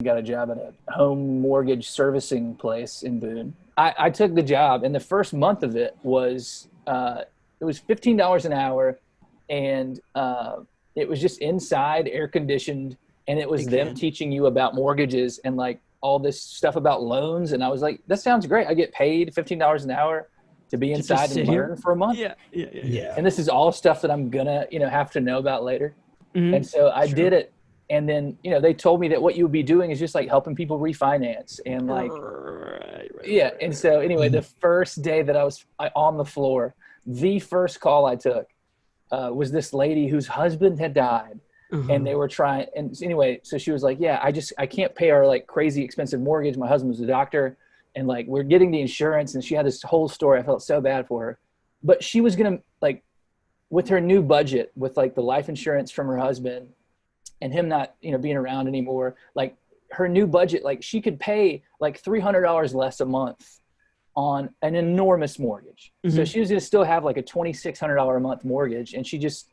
got a job at a home mortgage servicing place in Boone. I took the job, and the first month of it was $15 an hour, and it was just inside, air conditioned, and it was them teaching you about mortgages and like all this stuff about loans. And I was like, that sounds great. I get paid $15 an hour to be inside and learn for a month. Yeah. And this is all stuff that I'm gonna, have to know about later. And so I did it. And then, they told me that what you would be doing is just like helping people refinance and like, And so anyway, the first day that I was on the floor, the first call I took was this lady whose husband had died. And they were trying. And anyway, so she was like, yeah, I can't pay our like crazy expensive mortgage. My husband was a doctor, and like, we're getting the insurance. And she had this whole story. I felt so bad for her, but she was going to like, with her new budget, with like the life insurance from her husband and him not, being around anymore, like her new budget, like she could pay like $300 less a month on an enormous mortgage. So she was going to still have like a $2,600 a month mortgage. And she just,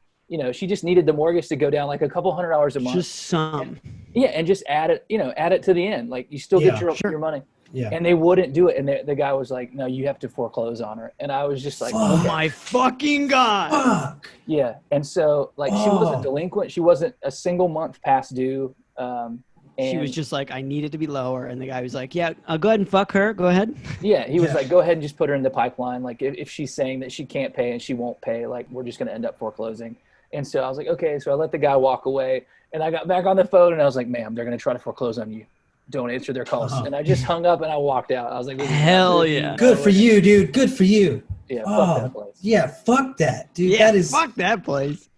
she just needed the mortgage to go down like a couple $100 a month. Just some. And just add it to the end. Like you still get your money. Yeah. And they wouldn't do it. And the guy was like, no, you have to foreclose on her. And I was just like, oh my fucking God. Fuck. Yeah. And so like, she wasn't delinquent. She wasn't a single month past due. And she was just like, I need it to be lower. And the guy was like, yeah, I'll go ahead and fuck her. Go ahead. Yeah. He was like, go ahead and just put her in the pipeline. Like if she's saying that she can't pay and she won't pay, like we're just going to end up foreclosing. And so I was like, okay. So I let the guy walk away, and I got back on the phone and I was like, ma'am, they're going to try to foreclose on you. Don't answer their calls. And I just hung up and I walked out. I was like, hell yeah. Good for you, dude. Good for you. Yeah. Fuck that place. Yeah. Fuck that, dude. Yeah, that is fuck that place.